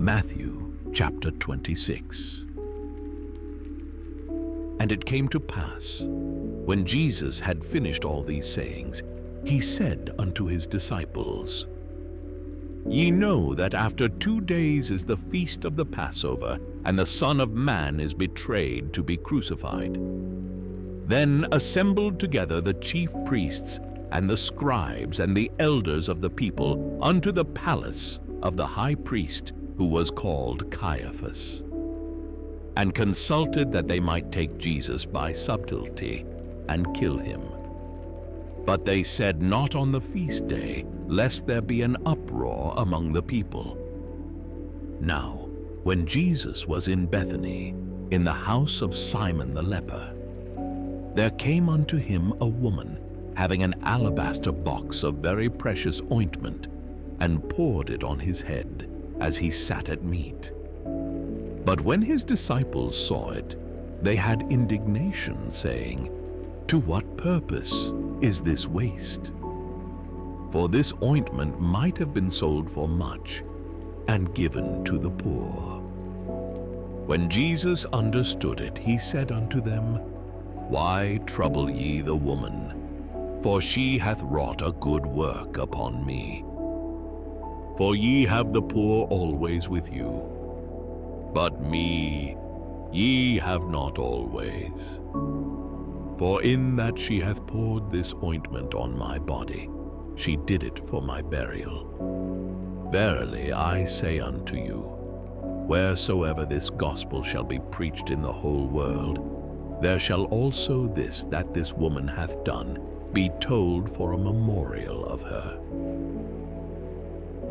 Matthew chapter 26. And it came to pass, when Jesus had finished all these sayings, he said unto his disciples, Ye know that after 2 days is the feast of the Passover, and the Son of Man is betrayed to be crucified. Then assembled together the chief priests and the scribes and the elders of the people unto the palace of the high priest, who was called Caiaphas, and consulted that they might take Jesus by subtlety and kill him. But they said not on the feast day, lest there be an uproar among the people. Now, when Jesus was in Bethany, in the house of Simon the leper, there came unto him a woman having an alabaster box of very precious ointment, and poured it on his head as he sat at meat. But when his disciples saw it, they had indignation, saying, To what purpose is this waste? For this ointment might have been sold for much, and given to the poor. When Jesus understood it, he said unto them, Why trouble ye the woman? For she hath wrought a good work upon me. For ye have the poor always with you, but me ye have not always. For in that she hath poured this ointment on my body, she did it for my burial. Verily I say unto you, wheresoever this gospel shall be preached in the whole world, there shall also this that this woman hath done be told for a memorial of her.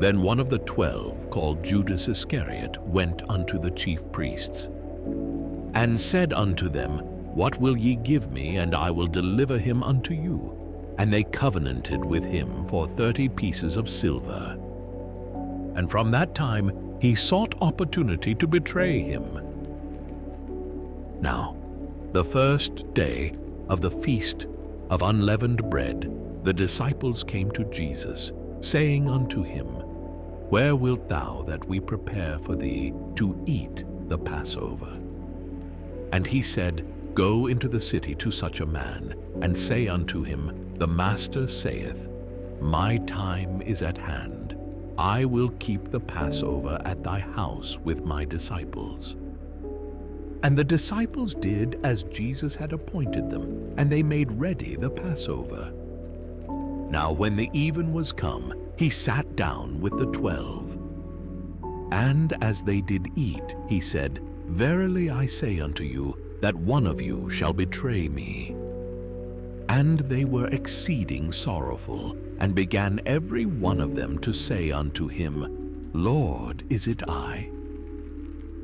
Then one of the 12, called Judas Iscariot, went unto the chief priests, and said unto them, What will ye give me, and I will deliver him unto you? And they covenanted with him for 30 pieces of silver. And from that time he sought opportunity to betray him. Now, the first day of the feast of unleavened bread, the disciples came to Jesus, saying unto him, Where wilt thou that we prepare for thee to eat the Passover? And he said, Go into the city to such a man, and say unto him, The Master saith, My time is at hand. I will keep the Passover at thy house with my disciples. And the disciples did as Jesus had appointed them, and they made ready the Passover. Now when the even was come, he sat down with the 12. And as they did eat, he said, Verily I say unto you, that one of you shall betray me. And they were exceeding sorrowful, and began every one of them to say unto him, Lord, is it I?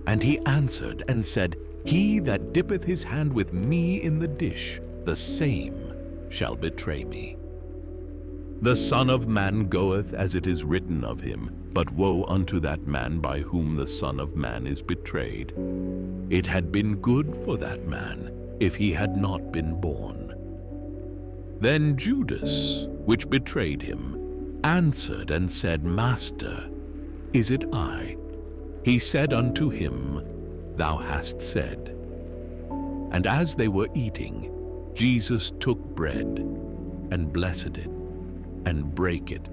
And he answered and said, He that dippeth his hand with me in the dish, the same shall betray me. The Son of Man goeth as it is written of him, but woe unto that man by whom the Son of Man is betrayed. It had been good for that man if he had not been born. Then Judas, which betrayed him, answered and said, Master, is it I? He said unto him, Thou hast said. And as they were eating, Jesus took bread, and blessed it, and brake it,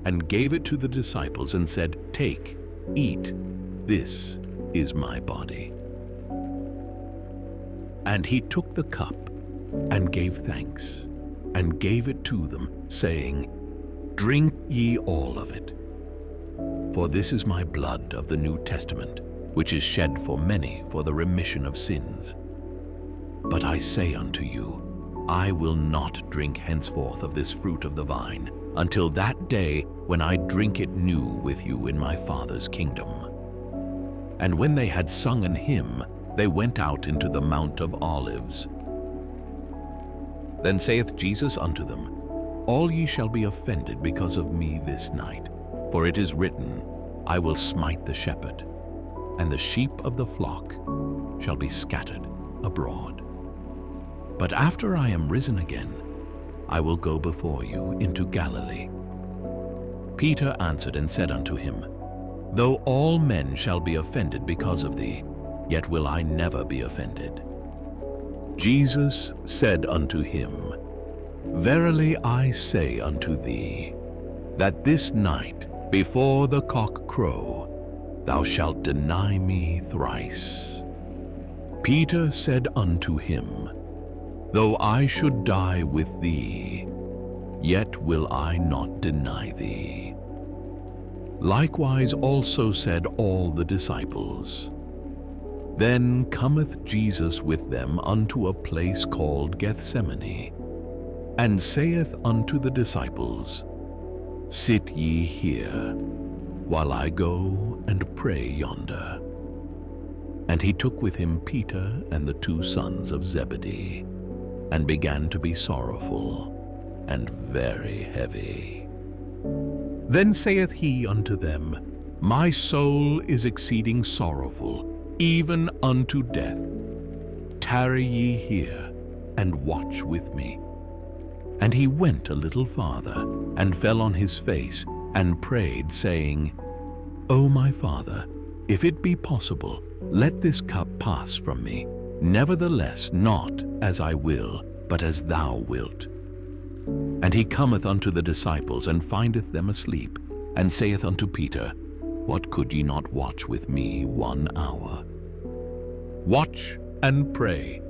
and gave it to the disciples, and said, Take, eat, this is my body. And he took the cup, and gave thanks, and gave it to them, saying, Drink ye all of it. For this is my blood of the New Testament, which is shed for many for the remission of sins. But I say unto you, I will not drink henceforth of this fruit of the vine, until that day when I drink it new with you in my Father's kingdom. And when they had sung an hymn, they went out into the Mount of Olives. Then saith Jesus unto them, All ye shall be offended because of me this night. For it is written, I will smite the shepherd, and the sheep of the flock shall be scattered abroad. But after I am risen again, I will go before you into Galilee. Peter answered and said unto him, Though all men shall be offended because of thee, yet will I never be offended. Jesus said unto him, Verily I say unto thee, that this night before the cock crow, thou shalt deny me thrice. Peter said unto him, Though I should die with thee, yet will I not deny thee. Likewise also said all the disciples. Then cometh Jesus with them unto a place called Gethsemane, and saith unto the disciples, Sit ye here, while I go and pray yonder. And he took with him Peter and the 2 sons of Zebedee, and began to be sorrowful and very heavy. Then saith he unto them, My soul is exceeding sorrowful, even unto death. Tarry ye here, and watch with me. And he went a little farther, and fell on his face, and prayed, saying, O my Father, if it be possible, let this cup pass from me. Nevertheless, not as I will, but as thou wilt. And he cometh unto the disciples, and findeth them asleep, and saith unto Peter, What could ye not watch with me 1 hour? Watch and pray,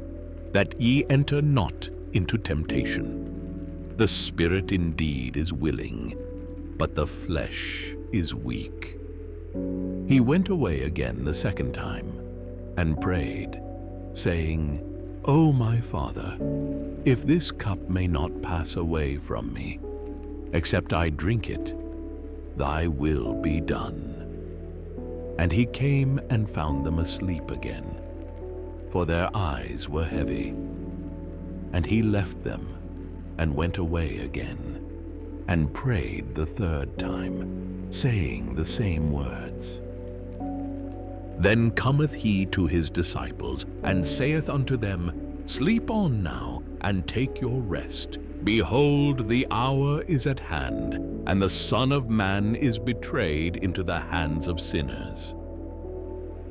that ye enter not into temptation. The spirit indeed is willing, but the flesh is weak. He went away again the 2nd time, and prayed, saying, O my Father, if this cup may not pass away from me, except I drink it, thy will be done. And he came and found them asleep again, for their eyes were heavy. And he left them, and went away again, and prayed the 3rd time, saying the same words. Then cometh he to his disciples, and saith unto them, Sleep on now, and take your rest. Behold, the hour is at hand, and the Son of Man is betrayed into the hands of sinners.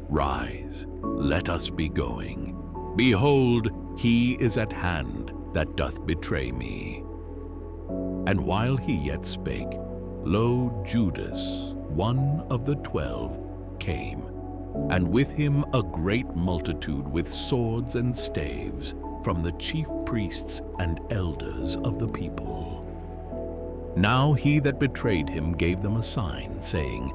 Rise, let us be going. Behold, he is at hand that doth betray me. And while he yet spake, lo, Judas, one of the 12, came, and with him a great multitude with swords and staves, from the chief priests and elders of the people. Now he that betrayed him gave them a sign, saying,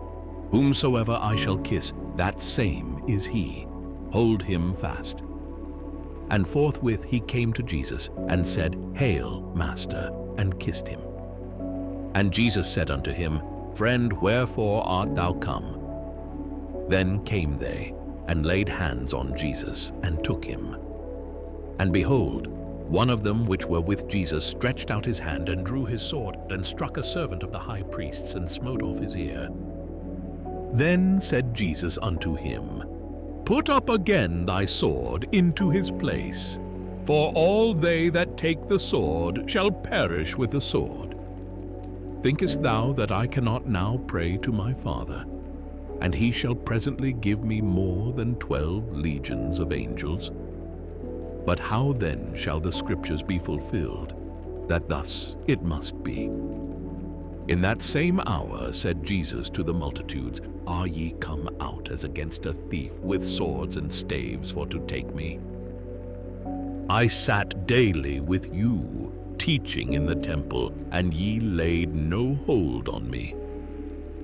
Whomsoever I shall kiss, that same is he. Hold him fast. And forthwith he came to Jesus, and said, Hail, Master, and kissed him. And Jesus said unto him, Friend, wherefore art thou come? Then came they, and laid hands on Jesus, and took him. And behold, one of them which were with Jesus stretched out his hand, and drew his sword, and struck a servant of the high priest's, and smote off his ear. Then said Jesus unto him, Put up again thy sword into his place, for all they that take the sword shall perish with the sword. Thinkest thou that I cannot now pray to my Father, and he shall presently give me more than 12 legions of angels? But how then shall the scriptures be fulfilled, that thus it must be? In that same hour said Jesus to the multitudes, Are ye come out as against a thief with swords and staves for to take me? I sat daily with you, teaching in the temple, and ye laid no hold on me.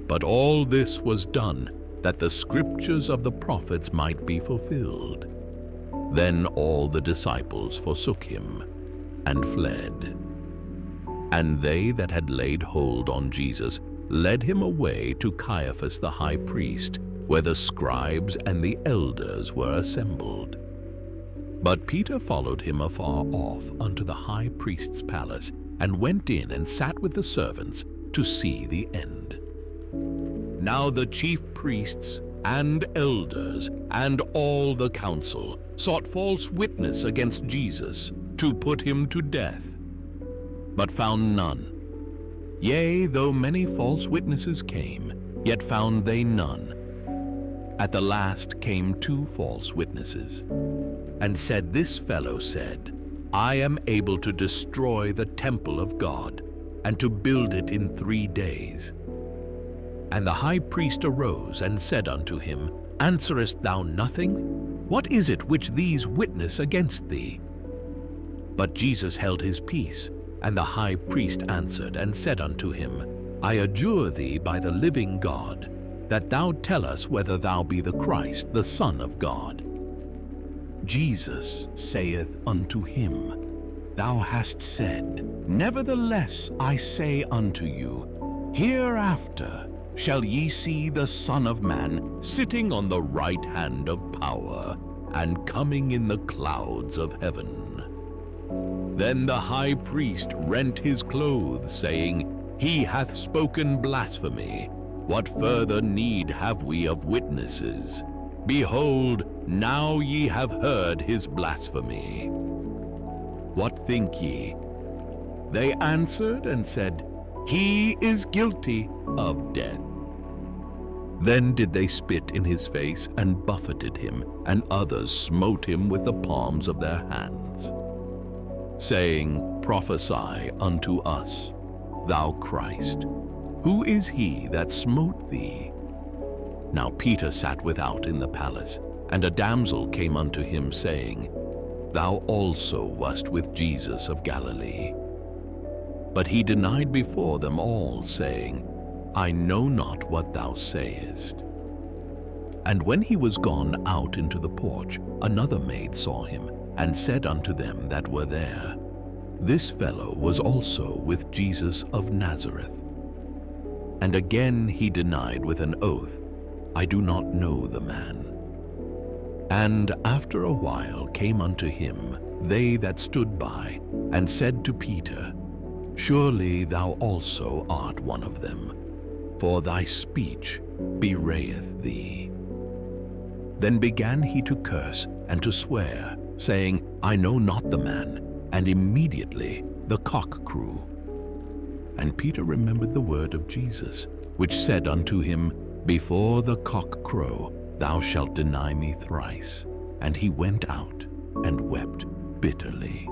But all this was done, that the scriptures of the prophets might be fulfilled. Then all the disciples forsook him, and fled. And they that had laid hold on Jesus led him away to Caiaphas the high priest, where the scribes and the elders were assembled. But Peter followed him afar off unto the high priest's palace, and went in and sat with the servants to see the end. Now the chief priests and elders and all the council sought false witness against Jesus to put him to death, but found none. Yea, though many false witnesses came, yet found they none. At the last came 2 false witnesses, and said, This fellow said, I am able to destroy the temple of God, and to build it in 3 days. And the high priest arose and said unto him, Answerest thou nothing? What is it which these witness against thee? But Jesus held his peace, and the high priest answered and said unto him, I adjure thee by the living God, that thou tell us whether thou be the Christ, the Son of God. Jesus saith unto him, Thou hast said, Nevertheless I say unto you, hereafter shall ye see the Son of Man sitting on the right hand of power, and coming in the clouds of heaven. Then the high priest rent his clothes, saying, He hath spoken blasphemy. What further need have we of witnesses? Behold, now ye have heard his blasphemy. What think ye? They answered and said, He is guilty of death. Then did they spit in his face and buffeted him, and others smote him with the palms of their hands, saying, Prophesy unto us, thou Christ. Who is he that smote thee? Now Peter sat without in the palace, and a damsel came unto him, saying, Thou also wast with Jesus of Galilee. But he denied before them all, saying, I know not what thou sayest. And when he was gone out into the porch, another maid saw him, and said unto them that were there, This fellow was also with Jesus of Nazareth. And again he denied with an oath, I do not know the man. And after a while came unto him they that stood by, and said to Peter, Surely thou also art one of them, for thy speech bewrayeth thee. Then began he to curse and to swear, saying, I know not the man. And immediately the cock crew. And Peter remembered the word of Jesus, which said unto him, Before the cock crow, thou shalt deny me thrice. And he went out and wept bitterly.